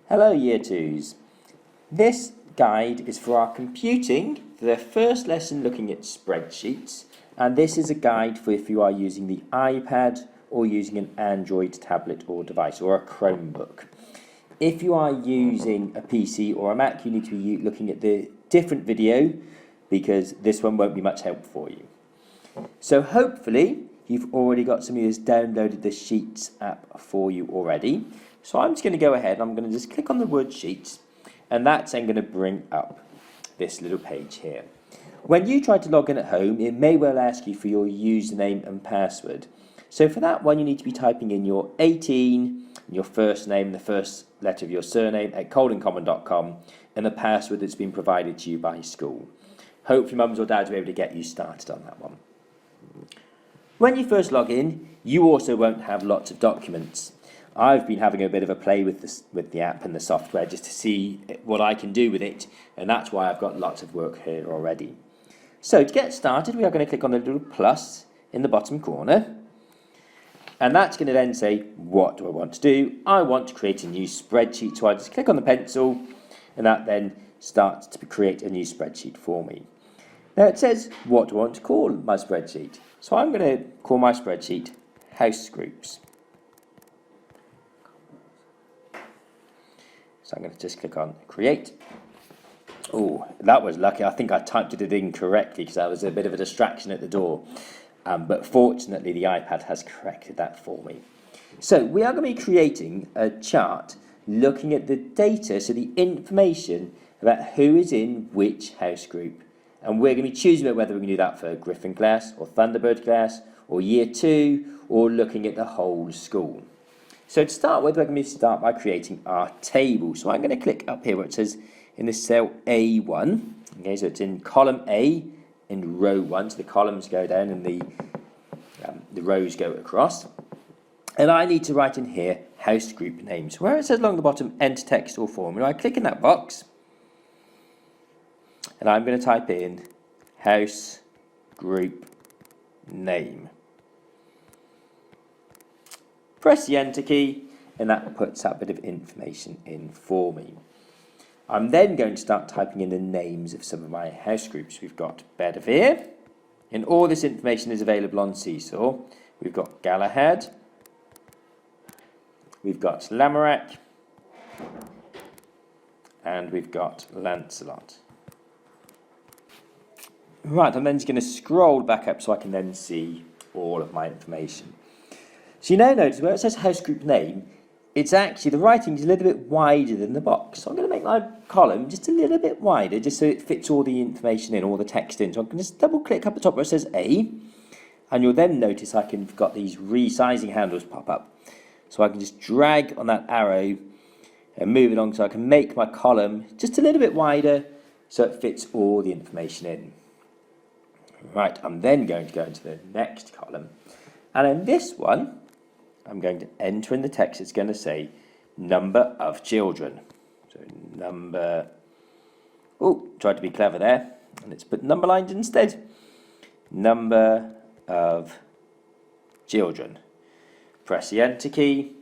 Hello Year 2s. This guide is for our computing, for their first lesson looking at spreadsheets, and this is a guide for if you are using the iPad or using an Android tablet or device or a Chromebook. If you are using a PC or a Mac, you need to be looking at the different video because this one won't be much help for you. So hopefully you've already got some of you downloaded the Sheets app for you already. So I'm just going to go ahead and I'm going to just click on the word Sheets, and that's then going to bring up this little page here. When you try to log in at home, it may well ask you for your username and password. So for that one, you need to be typing in your 18, your first name, the first letter of your surname at coldandcommon.com, and the password that's been provided to you by school. Hopefully mums or dads will be able to get you started on that one. When you first log in, you also won't have lots of documents. I've been having a bit of a play with the app and the software just to see what I can do with it, and that's why I've got lots of work here already. So to get started, we are going to click on the little plus in the bottom corner, and that's going to then say, what do I want to do? I want to create a new spreadsheet, so I just click on the pencil, and that then starts to create a new spreadsheet for me. Now it says, what do I want to call my spreadsheet? So I'm going to call my spreadsheet House Groups. So I'm going to just click on Create. Oh, that was lucky. I think I typed it incorrectly because that was a bit of a distraction at the door. But fortunately, the iPad has corrected that for me. So we are going to be creating a chart looking at the data, so the information about who is in which house group. And we're going to be choosing whether we're going to do that for Griffin class or Thunderbird class or Year 2 or looking at the whole school. So to start with, we're going to start by creating our table. So I'm going to click up here where it says in the cell A1. Okay, so it's in column A in row 1. So the columns go down and the rows go across. And I need to write in here house group names. Where it says along the bottom, enter text or formula, I click in that box. And I'm going to type in house group name. Press the enter key, and that puts that bit of information in for me. I'm then going to start typing in the names of some of my house groups. We've got Bedivere, and all this information is available on Seesaw. We've got Galahad, we've got Lamorak, and we've got Lancelot. Right, I'm then just going to scroll back up so I can then see all of my information. So you now notice where it says house group name, it's actually, the writing is a little bit wider than the box. So I'm going to make my column just a little bit wider, just so it fits all the information in, all the text in. So I'm going to just double click up the top where it says A, and you'll then notice I've got these resizing handles pop up. So I can just drag on that arrow and move it along so I can make my column just a little bit wider so it fits all the information in. Right, I'm then going to go into the next column, and in this one I'm going to enter in the text. It's going to say number of children. So number, tried to be clever there, and let's put number lines instead. Number of children. Press the enter key,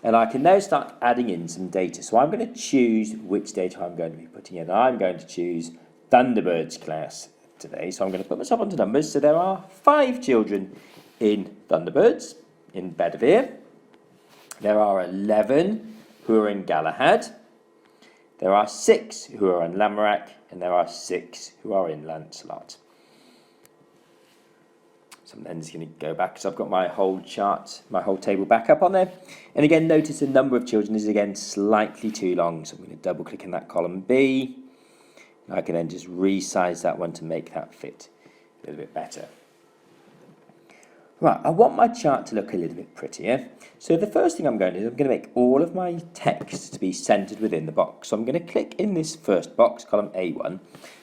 and I can now start adding in some data. So I'm going to choose which data I'm going to be putting in. I'm going to choose Thunderbird's class today, so I'm going to put myself onto numbers. So there are 5 children in Thunderbirds in Bedivere. There are 11 who are in Galahad. There are 6 who are in Lamorak, and there are 6 who are in Lancelot. So I'm then just going to go back because I've got my whole chart, my whole table back up on there. And again, notice the number of children is again slightly too long, so I'm going to double click in that column B. I can then just resize that one to make that fit a little bit better. Right, I want my chart to look a little bit prettier. So the first thing I'm going to do is I'm going to make all of my text to be centered within the box. So I'm going to click in this first box, column A1,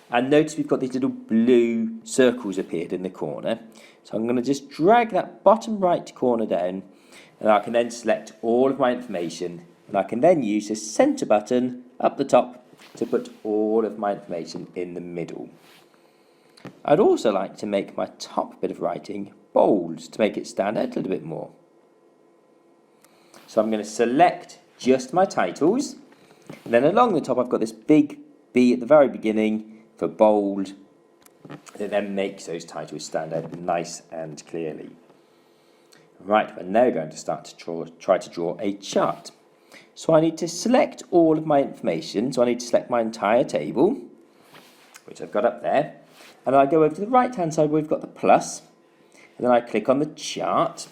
and notice we've got these little blue circles appeared in the corner. So I'm going to just drag that bottom right corner down, and I can then select all of my information, and I can then use the center button up the top to put all of my information in the middle. I'd also like to make my top bit of writing bold to make it stand out a little bit more. So I'm going to select just my titles. And then along the top, I've got this big B at the very beginning for bold, that then makes those titles stand out nice and clearly. Right, we're now going to start to try to draw a chart. So I need to select all of my information. So I need to select my entire table, which I've got up there. And I go over to the right-hand side where we've got the plus. And then I click on the chart.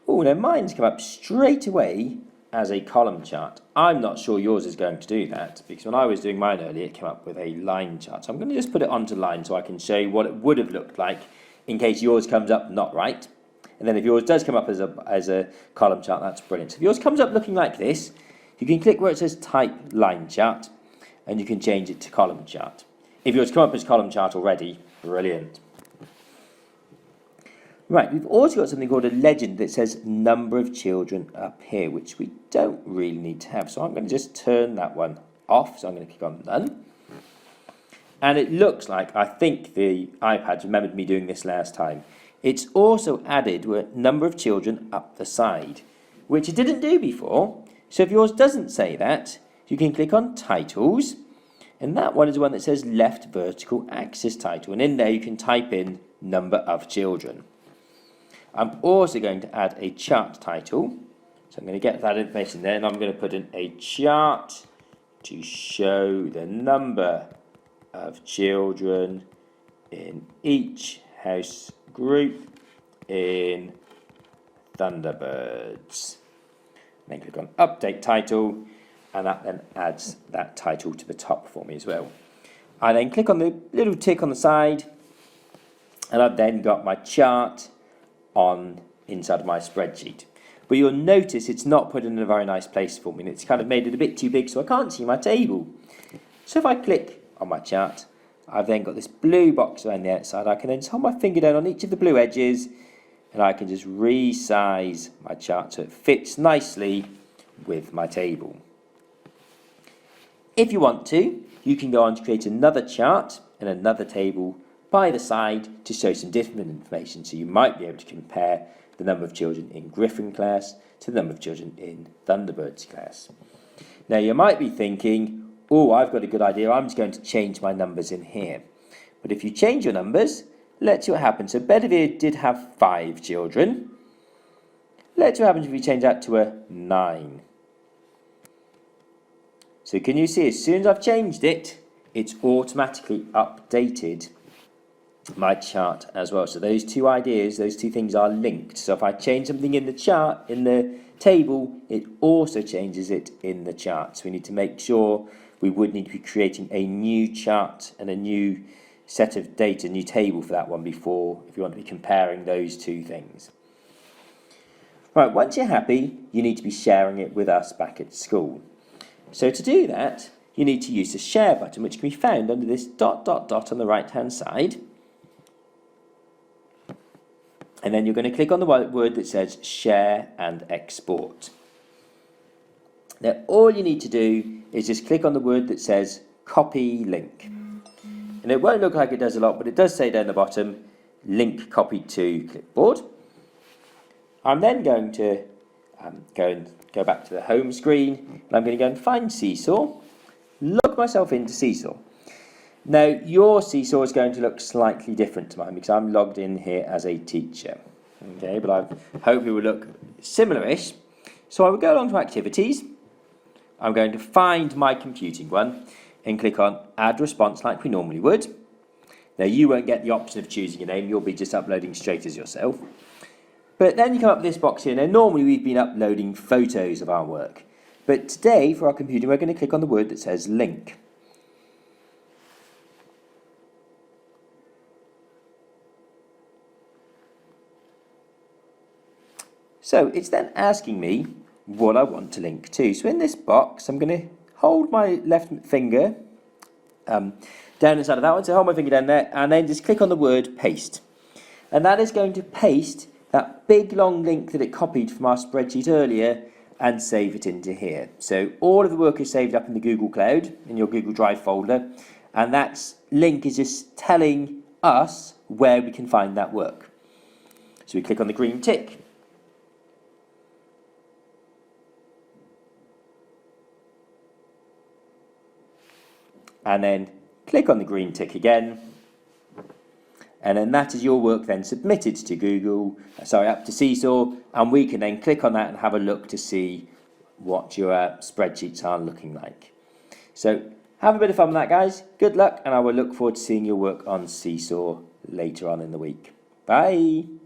Oh, now mine's come up straight away as a column chart. I'm not sure yours is going to do that, because when I was doing mine earlier, it came up with a line chart. So I'm going to just put it onto line so I can show you what it would have looked like in case yours comes up not right. And then if yours does come up as a column chart, that's brilliant. So if yours comes up looking like this, you can click where it says type line chart, and you can change it to column chart. If yours come up as column chart already, brilliant. Right, we've also got something called a legend that says number of children up here, which we don't really need to have. So I'm going to just turn that one off. So I'm going to click on none. And it looks like, I think the iPad remembered me doing this last time. It's also added a number of children up the side, which it didn't do before. So if yours doesn't say that, you can click on titles. And that one is the one that says left vertical axis title. And in there you can type in number of children. I'm also going to add a chart title. So I'm going to get that information there, and I'm going to put in a chart to show the number of children in each house group in Thunderbirds. Then click on update title, and that then adds that title to the top for me as well. I then click on the little tick on the side, and I've then got my chart on inside of my spreadsheet. But you'll notice it's not put in a very nice place for me. It's kind of made it a bit too big so I can't see my table. So if I click on my chart, I've then got this blue box around the outside. I can then just hold my finger down on each of the blue edges, and I can just resize my chart so it fits nicely with my table. If you want to, you can go on to create another chart and another table by the side to show some different information. So you might be able to compare the number of children in Griffin class to the number of children in Thunderbirds class. Now you might be thinking, oh, I've got a good idea, I'm just going to change my numbers in here. But if you change your numbers, let's see what happens. So Bedivere did have 5 children. Let's see what happens if we change that to a 9. So can you see, as soon as I've changed it, it's automatically updated my chart as well. So those two ideas, those two things are linked. So if I change something in the chart, in the table, it also changes it in the chart. So we need to make sure we would need to be creating a new chart and a new set of data, new table for that one before, if you want to be comparing those two things. Right, once you're happy, you need to be sharing it with us back at school. So to do that, you need to use the share button, which can be found under this ... on the right hand side. And then you're going to click on the word that says share and export. Now all you need to do is just click on the word that says copy link. And it won't look like it does a lot, but it does say down the bottom, link copied to clipboard. I'm then going to go back to the home screen, and I'm going to go and find Seesaw, log myself into Seesaw. Now, your Seesaw is going to look slightly different to mine because I'm logged in here as a teacher. Okay, but I hope it will look similar-ish. So I will go along to activities. I'm going to find my computing one and click on add response like we normally would. Now, you won't get the option of choosing a name. You'll be just uploading straight as yourself. But then you come up with this box here. Now, normally we've been uploading photos of our work. But today, for our computing, we're going to click on the word that says link. So it's then asking me what I want to link to. So in this box, I'm going to hold my left finger down inside of that one. So hold my finger down there and then just click on the word paste. And that is going to paste that big long link that it copied from our spreadsheet earlier and save it into here. So all of the work is saved up in the Google Cloud, in your Google Drive folder. And that link is just telling us where we can find that work. So we click on the green tick. and then click on the green tick again. And then that is your work then submitted to up to Seesaw, and we can then click on that and have a look to see what your spreadsheets are looking like. So have a bit of fun with that, guys. Good luck, and I will look forward to seeing your work on Seesaw later on in the week. Bye.